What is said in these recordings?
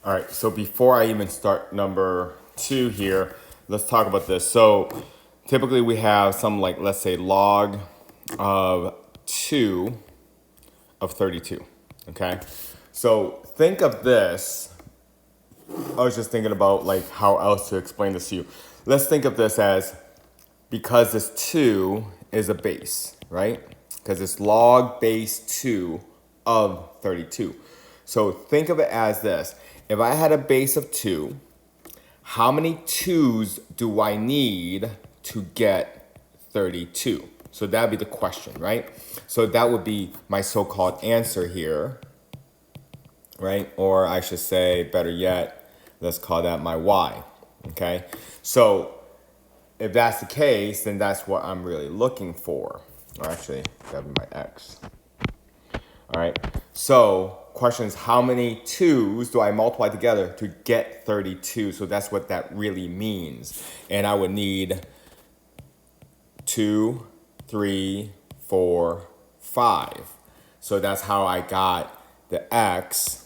All right, so before I even start number 2 here, let's talk about this. So typically we have some like, let's say log of 2 of 32, okay? So think of this, I was just thinking about like how else to explain this to you. Let's think of this as, because this 2 is a base, right? Because it's log base 2 of 32. So think of it as this. If I had a base of 2, how many 2's do I need to get 32? So that would be the question, right? So that would be my so-called answer here, right? Or I should say, better yet, let's call that my y, okay? So if that's the case, then that's what I'm really looking for. Or actually, that would be my x. All right, so question is, how many 2's do I multiply together to get 32? So that's what that really means. And I would need 2, 3, 4, 5. So that's how I got the x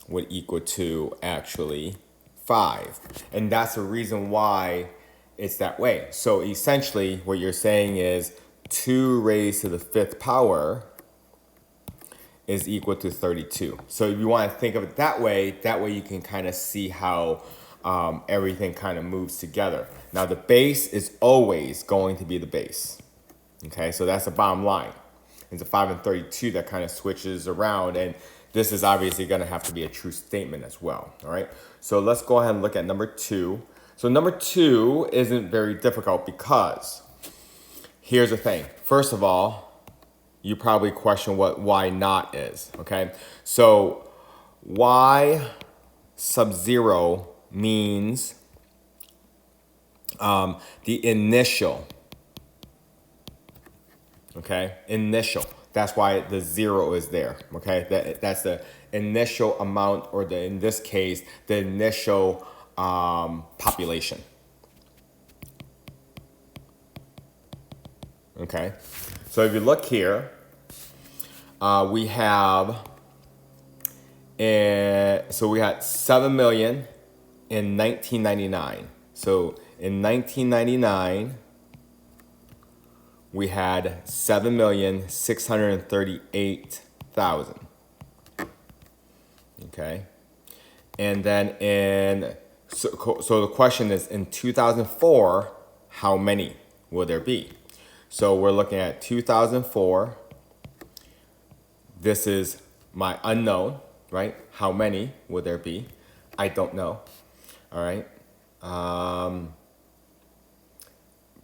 would equal to actually 5. And that's the reason why it's that way. So essentially what you're saying is 2 raised to the 5th power is equal to 32. So if you want to think of it that way you can kind of see how everything kind of moves together. Now the base is always going to be the base. Okay, so that's the bottom line. It's a 5 and 32 that kind of switches around, and this is obviously going to have to be a true statement as well. All right, so let's go ahead and look at number 2. So number 2 isn't very difficult because here's the thing. First of all, you probably question what y naught is, okay? So y sub 0 means the initial, okay? Initial. That's why the 0 is there, okay? That's the initial amount, or in this case, the initial population. Okay, so if you look here, we have, so we had 7 million in 1999. So in 1999, we had 7,638,000. Okay, and then so the question is, in 2004, how many will there be? So we're looking at 2004. This is my unknown, right? How many would there be? I don't know. All right.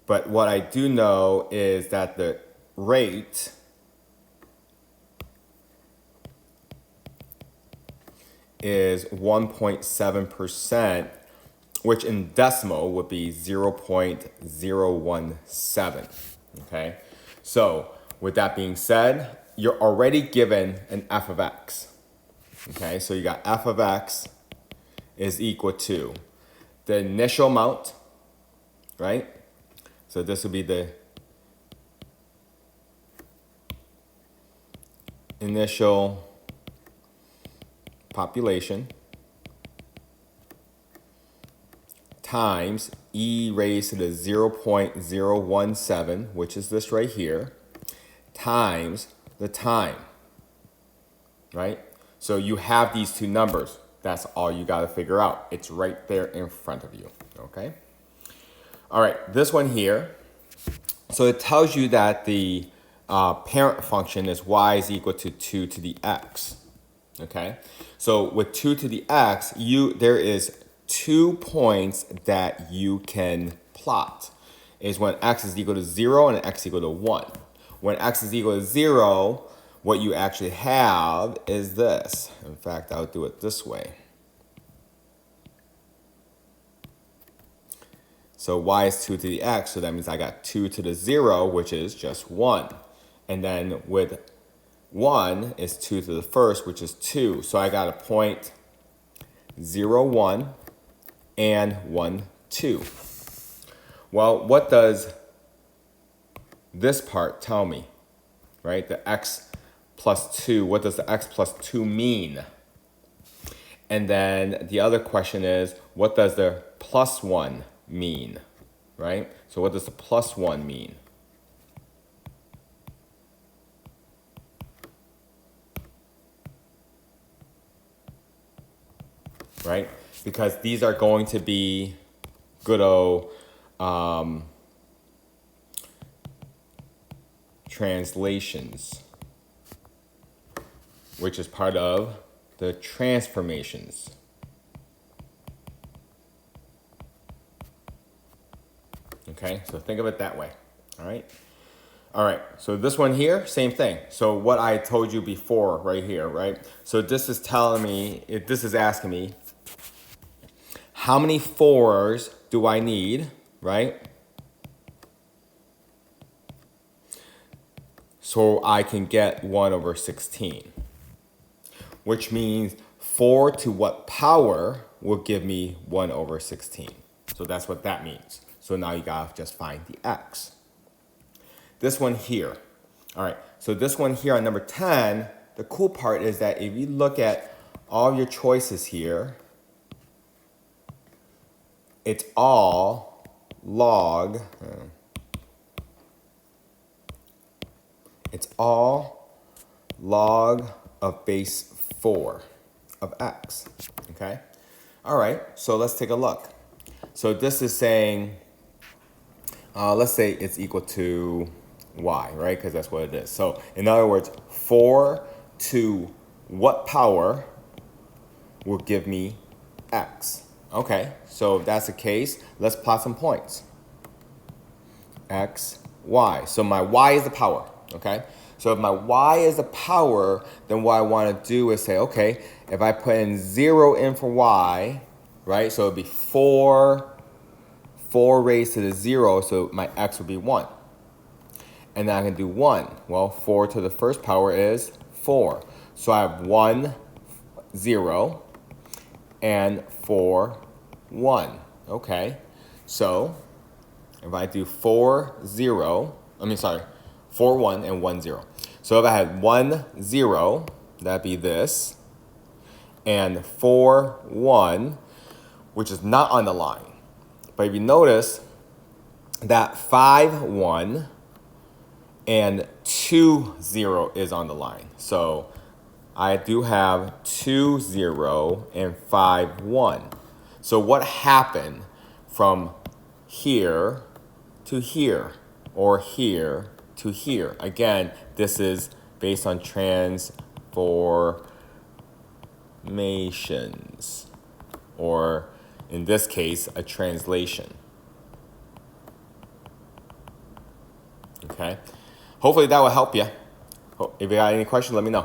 But what I do know is that the rate is 1.7%, which in decimal would be 0.017. Okay, so with that being said, you're already given an f of x. Okay, so you got f of x is equal to the initial amount, right? So this would be the initial population times e raised to the 0.017, which is this right here, times the time, right? So you have these two numbers. That's all you got to figure out. It's right there in front of you, okay? All right, this one here. So it tells you that the parent function is y is equal to 2 to the x, okay? So with 2 to the x, there is 2 points that you can plot. Is when x is equal to 0 and x equal to 1. When x is equal to 0, what you actually have is this. In fact, I'll do it this way. So y is 2 to the x, so that means I got 2 to the 0, which is just 1. And then with 1 is 2 to the first, which is 2. So I got a point 0, 1, and 1, 2. Well, what does this part tell me, right? The x plus 2, what does the x plus 2 mean? And then the other question is, what does the plus 1 mean, right? So what does the plus 1 mean? Right? Because these are going to be good old translations, which is part of the transformations. Okay, so think of it that way. All right. All right, so this one here, same thing. So what I told you before right here, right? So this is telling me, this is asking me, how many 4s do I need, right? So I can get 1/16, which means 4 to what power will give me 1/16. So that's what that means. So now you gotta just find the x. This one here. All right, so this one here on number 10, the cool part is that if you look at all your choices here, it's all log, it's all log of base 4 of x, okay? All right, so let's take a look. So this is saying, let's say it's equal to y, right? Because that's what it is. So in other words, 4 to what power will give me x? Okay, so if that's the case, let's plot some points. X, y. So my y is the power, okay? So if my y is the power, then what I want to do is say, okay, if I put in 0 in for y, right? So it'd be 4 raised to the 0, so my x would be 1. And then I can do 1. Well, 4 to the first power is 4. So I have 1, 0, and 4, 1. Okay, so if I do 4, 1, and 1, 0. So if I had 1, 0, that'd be this, and 4, 1, which is not on the line. But if you notice that 5, 1, and 2, 0 is on the line. So I do have 2, 0, and 5, 1. So what happened from here to here, or here to here? Again, this is based on transformations, or in this case, a translation. Okay? Hopefully that will help you. If you got any questions, let me know.